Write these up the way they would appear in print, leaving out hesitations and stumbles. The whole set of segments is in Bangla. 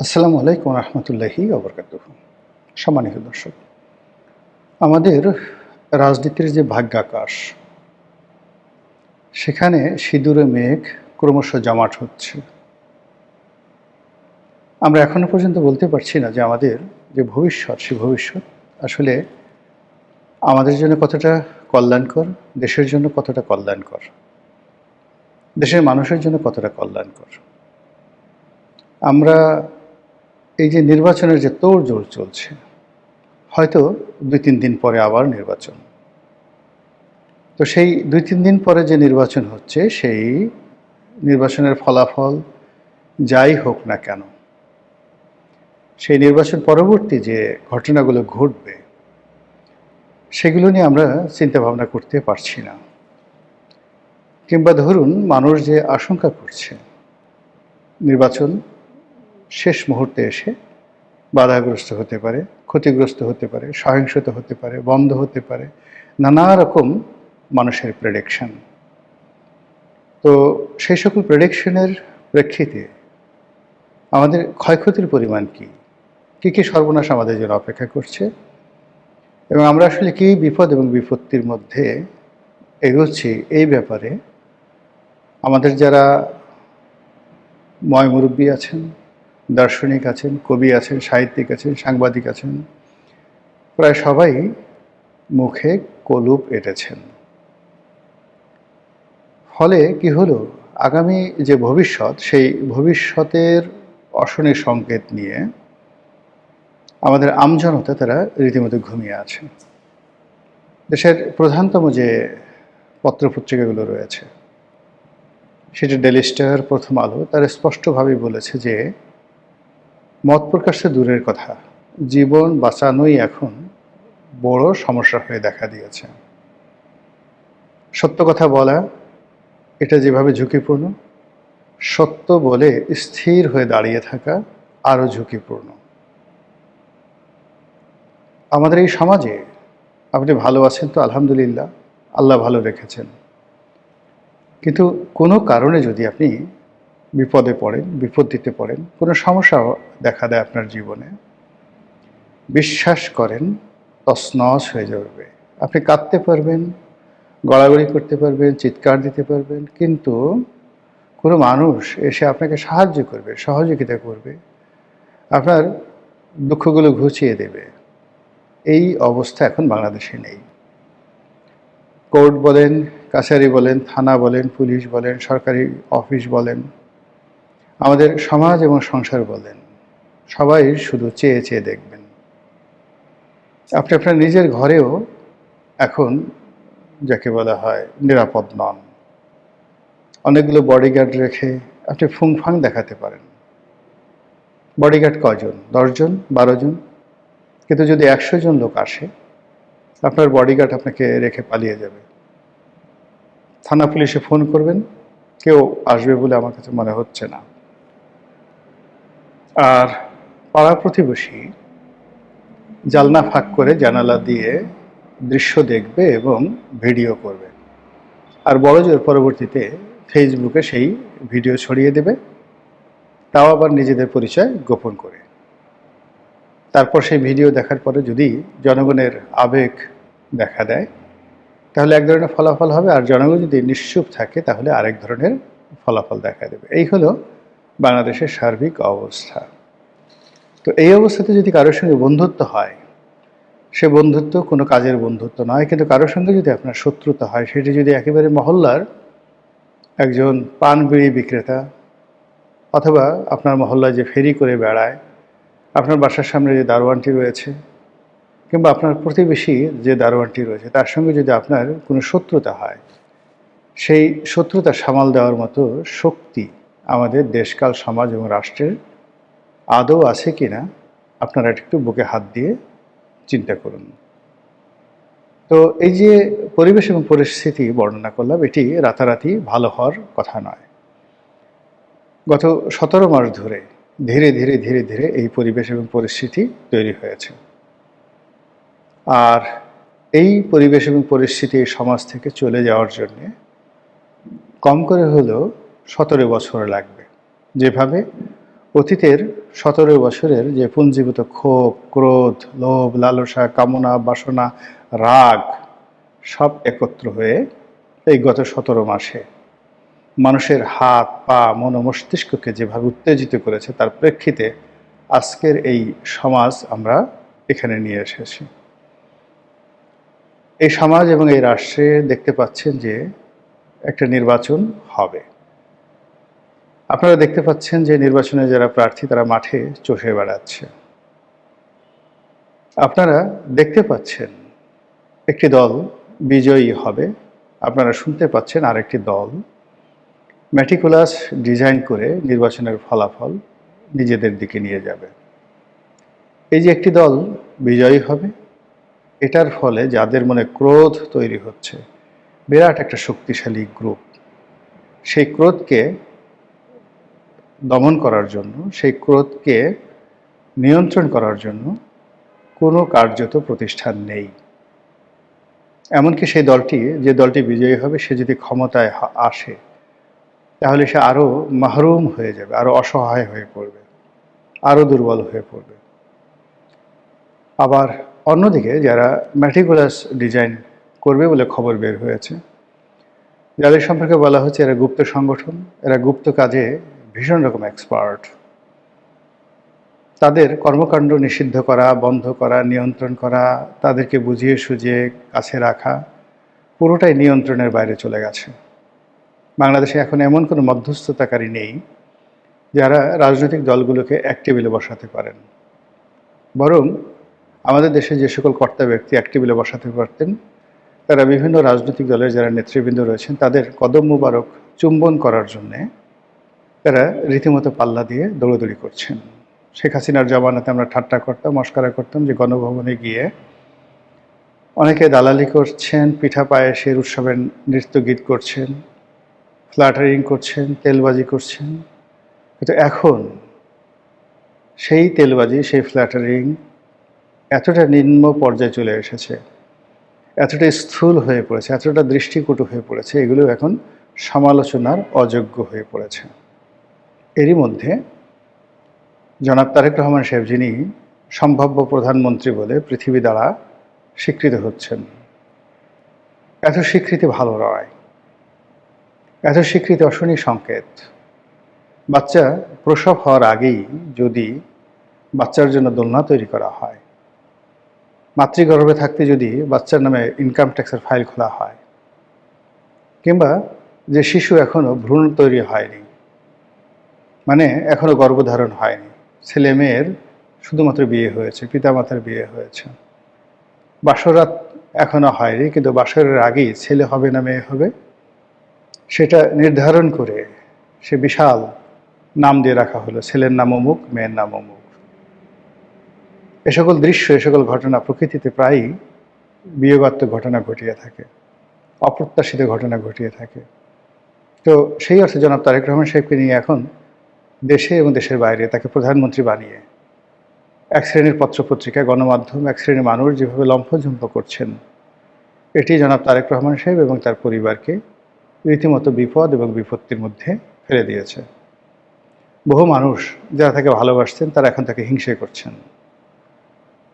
আসসালামু আলাইকুম রহমতুল্লাহি ওবরকাতুহ। সম্মানিত দর্শক, আমাদের রাজনীতির যে ভাগ্যাকাশ, সেখানে সিঁদুরে মেঘ ক্রমশ জমাট হচ্ছে। আমরা এখনো পর্যন্ত বলতে পারছি না যে আমাদের যে ভবিষ্যৎ, সে ভবিষ্যৎ আসলে আমাদের জন্য কতটা কল্যাণকর, দেশের জন্য কতটা কল্যাণকর, দেশের মানুষের জন্য কতটা কল্যাণকর। আমরা এই যে নির্বাচনের যে তোড়জোড় চলছে, হয়তো ২-৩ দিন পরে আবার নির্বাচন। তো সেই ২-৩ দিন পরে যে নির্বাচন হচ্ছে, সেই নির্বাচনের ফলাফল যাই হোক না কেন, সেই নির্বাচন পরবর্তী যে ঘটনাগুলো ঘটবে, সেগুলো নিয়ে আমরা চিন্তাভাবনা করতে পারছি না। কিংবা ধরুন, মানুষ যে আশঙ্কা করছে নির্বাচন শেষ মুহূর্তে এসে বাধাগ্রস্ত হতে পারে, ক্ষতিগ্রস্ত হতে পারে, সহিংসতা হতে পারে, বন্ধ হতে পারে, নানা রকম মানুষের প্রেডিকশন। তো সেই সকল প্রেডিকশনের প্রেক্ষিতে আমাদের ক্ষয়ক্ষতির পরিমাণ কী কী সর্বনাশ আমাদের জন্য অপেক্ষা করছে, এবং আমরা আসলে কী বিপদ এবং বিপত্তির মধ্যে এগোচ্ছি, এই ব্যাপারে আমাদের যারা ময়মুরব্বী আছেন, দার্শনিক আছেন, কবি আছেন, সাহিত্যিক আছেন, সাংবাদিক আছেন, প্রায় সবাই মুখে কলুপ এঁটেছেন। ফলে কি হলো, আগামী যে ভবিষ্যৎ, সেই ভবিষ্যতের অশনি সংকেত নিয়ে আমাদের আমজনতা তারা রীতিমতো ঘুমিয়ে আছে। দেশের প্রধানতম যে পত্রপত্রিকাগুলো রয়েছে, সেটা ডেইলি স্টার, প্রথম আলো, তারা স্পষ্টভাবেই বলেছে যে মত প্রকাশে দূরের কথা, জীবন বাঁচানোই এখন বড় সমস্যা হয়ে দেখা দিয়েছে। সত্য কথা বলা, এটা যেভাবে ঝুঁকিপূর্ণ, সত্য বলে স্থির হয়ে দাঁড়িয়ে থাকা আরও ঝুঁকিপূর্ণ। আমাদের এই সমাজে আপনি ভালো আছেন তো আলহামদুলিল্লাহ, আল্লাহ ভালো রেখেছেন, কিন্তু কোনো কারণে যদি আপনি বিপদে পড়েন, বিপত্তিতে পড়েন, কোনো সমস্যা দেখা দেয় আপনার জীবনে, বিশ্বাস করেন তছনছ হয়ে যাবে। আপনি কাঁদতে পারবেন, গড়াগড়ি করতে পারবেন, চিৎকার দিতে পারবেন, কিন্তু কোনো মানুষ এসে আপনাকে সাহায্য করবে, সহযোগিতা করবে, আপনার দুঃখগুলো ঘুচিয়ে দেবে, এই অবস্থা এখন বাংলাদেশে নেই। কোর্ট বলেন, কাছারি বলেন, থানা বলেন, পুলিশ বলেন, সরকারি অফিস বলেন, আমাদের সমাজ এবং সংসার বলেন, সবাই শুধু চেয়ে চেয়ে দেখবেন। আপনি আপনার নিজের ঘরেও এখন যাকে বলা হয় নিরাপদ নন। অনেকগুলো বডিগার্ড রেখে আপনি ফুংফাং দেখাতে পারেন। বডিগার্ড কয়জন? 10 জন, 12 জন? কিন্তু যদি 100 জন লোক আসে, আপনার বডিগার্ড আপনাকে রেখে পালিয়ে যাবে। থানা পুলিশে ফোন করবেন, কেউ আসবে বলে আমার কাছে মনে হচ্ছে না। আর পাড়া প্রতিবেশী জানলা ফাঁক করে জানালা দিয়ে দৃশ্য দেখবে এবং ভিডিও করবে, আর বড়জোর পরবর্তীতে ফেসবুকে সেই ভিডিও ছড়িয়ে দেবে, তাও আবার নিজেদের পরিচয় গোপন করে। তারপর সেই ভিডিও দেখার পরে যদি জনগণের আবেগ দেখা দেয়, তাহলে এক ধরনের ফলাফল হবে, আর জনগণ যদি নিশ্চুপ থাকে তাহলে আরেক ধরনের ফলাফল দেখা দেবে। এই হলো বাংলাদেশের সার্বিক অবস্থা। তো এই অবস্থাতে যদি কারোর সঙ্গে বন্ধুত্ব হয়, সে বন্ধুত্ব কোনো কাজের বন্ধুত্ব নয়, কিন্তু কারোর সঙ্গে যদি আপনার শত্রুতা হয়, সেটি যদি একেবারে মহল্লার একজন পান বিড়ি বিক্রেতা, অথবা আপনার মহল্লায় যে ফেরি করে বেড়ায়, আপনার বাসার সামনে যে দারোয়ানটি রয়েছে, কিংবা আপনার প্রতিবেশী যে দারোয়ানটি রয়েছে, তার সঙ্গে যদি আপনার কোনো শত্রুতা হয়, সেই শত্রুতা সামাল দেওয়ার মতো শক্তি আমাদের দেশকাল, সমাজ এবং রাষ্ট্রের আদৌ আছে কি না, আপনারা একটু বুকে হাত দিয়ে চিন্তা করুন। তো এই যে পরিবেশ এবং পরিস্থিতি বর্ণনা করলাম, এটি রাতারাতি ভালো হওয়ার কথা নয়। গত 17 মাস ধরে ধীরে ধীরে ধীরে ধীরে এই পরিবেশ এবং পরিস্থিতি তৈরি হয়েছে। আর এই পরিবেশ এবং পরিস্থিতি এই সমাজ থেকে চলে যাওয়ার জন্যে কম করে হলেও 17 বছর লাগবে। যেভাবে অতীতের 17 বছরের যে পুঞ্জীভূত ক্ষোভ, ক্রোধ, লোভ, লালসা, কামনা, বাসনা, রাগ সব একত্র হয়ে এই গত 17 মাসে মানুষের হাত, পা, মন ও মস্তিষ্ককে যেভাবে উত্তেজিত করেছে তার প্রেক্ষিতে আজকের এই সমাজ আমরা এখানে নিয়ে এসেছি। এই সমাজ এবং এই রাষ্ট্রে দেখতে পাচ্ছেন যে একটা নির্বাচন হবে। আপনারা দেখতে পাচ্ছেন যে নির্বাচনে যারা প্রার্থী তারা মাঠে চষে বেড়াচ্ছে। আপনারা দেখতে পাচ্ছেন একটি দল বিজয়ী হবে, আপনারা শুনতে পাচ্ছেন আরেকটি দল ম্যাটিকুলাস ডিজাইন করে নির্বাচনের ফলাফল নিজেদের দিকে নিয়ে যাবে। এই যে একটি দল বিজয়ী হবে, এটার ফলে যাদের মনে ক্রোধ তৈরি হচ্ছে, বিরাট একটা শক্তিশালী গ্রুপ, সেই ক্রোধকে দমন করার জন্য, সেই ক্রোধকে নিয়ন্ত্রণ করার জন্য কোনো কার্যত প্রতিষ্ঠান নেই। এমনকি সেই দলটি, যে দলটি বিজয়ী হবে, সে যদি ক্ষমতায় আসে তাহলে সে আরও মাহরুম হয়ে যাবে, আরও অসহায় হয়ে পড়বে, আরও দুর্বল হয়ে পড়বে। আবার অন্যদিকে যারা ম্যাটিকুলাস ডিজাইন করবে বলে খবর বের হয়েছে, যাদের সম্পর্কে বলা হচ্ছে এরা গুপ্ত সংগঠন, এরা গুপ্ত কাজে ভীষণ রকম এক্সপার্ট, তাদের কর্মকাণ্ড নিষিদ্ধ করা, বন্ধ করা, নিয়ন্ত্রণ করা, তাদেরকে বুঝিয়ে সুঝিয়ে কাছে রাখা, পুরোটাই নিয়ন্ত্রণের বাইরে চলে গেছে। বাংলাদেশে এখন এমন কোনো মধ্যস্থতাকারী নেই যারা রাজনৈতিক দলগুলোকে এক টেবিলে বসাতে পারেন। বরং আমাদের দেশে যে সকল কর্তা ব্যক্তি এক টেবিলে বসাতে পারতেন, তারা বিভিন্ন রাজনৈতিক দলের যারা নেতৃবৃন্দ রয়েছেন তাদের কদম মুবারক চুম্বন করার জন্যে তারা রীতিমতো পাল্লা দিয়ে দৌড়দৌড়ি করছেন। শেখ হাসিনার জমানাতে আমরা ঠাট্টা করতাম, মস্করা করতাম যে গণভবনে গিয়ে অনেকে দালালি করছেন, পিঠা পায়েসের উৎসবের নৃত্য গীত করছেন, ফ্ল্যাটারিং করছেন, তেলবাজি করছেন। কিন্তু এখন সেই তেলবাজি, সেই ফ্ল্যাটারিং এতটা নিম্ন পর্যায়ে চলে এসেছে, এতটা স্থূল হয়ে পড়েছে, এতটা দৃষ্টিকটু হয়ে পড়েছে, এগুলো এখন সমালোচনার অযোগ্য হয়ে পড়েছে। এরই মধ্যে জনাব তারেক রহমান সাহেব, যিনি সম্ভাব্য প্রধানমন্ত্রী বলে পৃথিবী দ্বারা স্বীকৃত হচ্ছেন, এত স্বীকৃতি ভালো নয়, এত স্বীকৃতি অশনি সংকেত। বাচ্চা প্রসব হওয়ার আগেই যদি বাচ্চার জন্য দোলনা তৈরি করা হয়, মাতৃগর্ভে থাকতে যদি বাচ্চার নামে ইনকাম ট্যাক্সের ফাইল খোলা হয়, কিংবা যে শিশু এখনও ভ্রূণ তৈরি হয়নি, মানে এখনও গর্ভধারণ হয়নি, ছেলে মেয়ের শুধুমাত্র বিয়ে হয়েছে, পিতামাতার বিয়ে হয়েছে, বাসরাত এখনও হয়নি কিন্তু বাসরের আগেই ছেলে হবে না মেয়ে হবে, সেটা নির্ধারণ করে সে বিশাল নাম দিয়ে রাখা হলো, ছেলের নাম অমুক, মেয়ের নাম অমুক। এ সকল দৃশ্য, এ সকল ঘটনা প্রকৃতিতে প্রায়ই বিয়োগাত্মক ঘটনা ঘটিয়ে থাকে, অপ্রত্যাশিত ঘটনা ঘটিয়ে থাকে। তো সেই অর্থে জনাব তারেক রহমান সাহেবকে নিয়ে এখন দেশে এবং দেশের বাইরে তাকে প্রধানমন্ত্রী বানিয়ে এক শ্রেণীর পত্রপত্রিকা, গণমাধ্যম, এক শ্রেণীর মানুষ যেভাবে লম্ফঝম্প করছেন, এটি জনাব তারেক রহমান সাহেব এবং তার পরিবারকে রীতিমতো বিপদ এবং বিপত্তির মধ্যে ফেলে দিয়েছে। বহু মানুষ যারা তাকে ভালোবাসতেন তারা এখন তাকে হিংসে করছেন।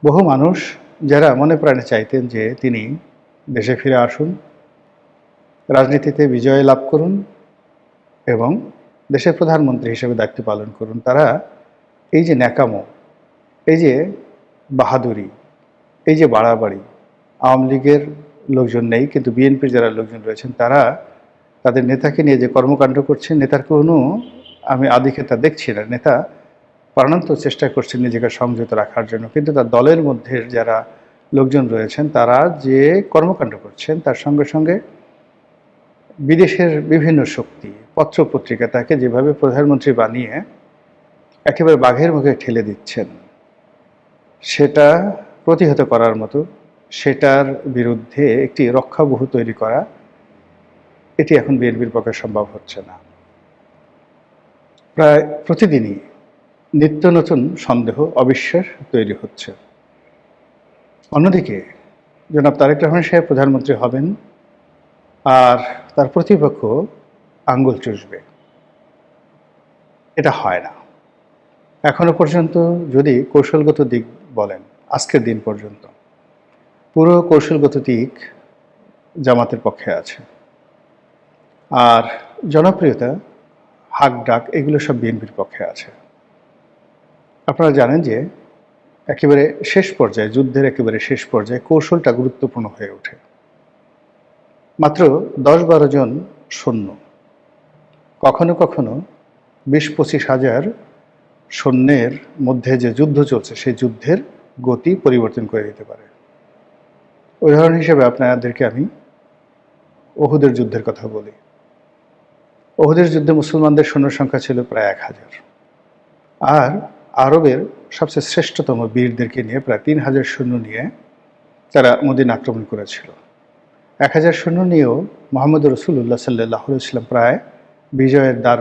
বহু মানুষ যারা মনে প্রাণে চাইতেন যে তিনি দেশে ফিরে আসুন, রাজনীতিতে বিজয় লাভ করুন এবং দেশের প্রধানমন্ত্রী হিসেবে দায়িত্ব পালন করুন, তারা এই যে ন্যাকামো, এই যে বাহাদুরি, এই যে বাড়াবাড়ি, আওয়ামী লীগের লোকজন নেই কিন্তু বিএনপির যারা লোকজন রয়েছেন তারা তাদের নেতাকে নিয়ে যে কর্মকাণ্ড করছেন, নেতার কোনো আমি আধিক্যতা দেখছি না। নেতা প্রাণান্তর চেষ্টা করছেন নিজেকে সংযত রাখার জন্য, কিন্তু তার দলের মধ্যে যারা লোকজন রয়েছেন তারা যে কর্মকাণ্ড করছেন তার সঙ্গে সঙ্গে বিদেশের বিভিন্ন শক্তি, পত্রপত্রিকা তাকে যেভাবে প্রধানমন্ত্রী বানিয়ে একেবারে বাঘের মুখে ঠেলে দিচ্ছেন, সেটা প্রতিহত করার মতো, সেটার বিরুদ্ধে একটি রক্ষাবহু তৈরি করা, এটি এখন বিএনপির পক্ষে সম্ভব হচ্ছে না। প্রায় প্রতিদিনই নিত্য নতুন সন্দেহ, অবিশ্বাস তৈরি হচ্ছে। অন্যদিকে জনাব তারেক রহমান সাহেব প্রধানমন্ত্রী হবেন আর তার প্রতিপক্ষ আঙ্গুল চুষবে, এটা হয় না। এখনো পর্যন্ত যদি কৌশলগত দিক বলেন, আজকের দিন পর্যন্ত পুরো কৌশলগত দিক জামাতের পক্ষে আছে, আর জনপ্রিয়তা, হাক ডাক, এগুলো সব বিএনপির পক্ষে আছে। আপনারা জানেন যে একেবারে শেষ পর্যায়ে, যুদ্ধের একেবারে শেষ পর্যায়ে কৌশলটা গুরুত্বপূর্ণ হয়ে ওঠে। মাত্র 10-12 জন সৈন্য কখনো কখনো 20-25 হাজার সৈন্যের মধ্যে যে যুদ্ধ চলছে সেই যুদ্ধের গতি পরিবর্তন করে দিতে পারে। উদাহরণ হিসেবে আপনাদেরকে আমি ওহুদের যুদ্ধের কথা বলি। ওহুদের যুদ্ধে মুসলমানদের সৈন্য সংখ্যা ছিল প্রায় 1000, আর আরবের সবচেয়ে শ্রেষ্ঠতম বীরদেরকে নিয়ে প্রায় 3000 সৈন্য নিয়ে তারা মদিনা আক্রমণ করেছিল। 1000 সৈন্য নিয়েও মুহাম্মদ রাসূলুল্লাহ সাল্লাল্লাহু আলাইহি ওয়াসাল্লাম প্রায় বিজয়ের দ্বার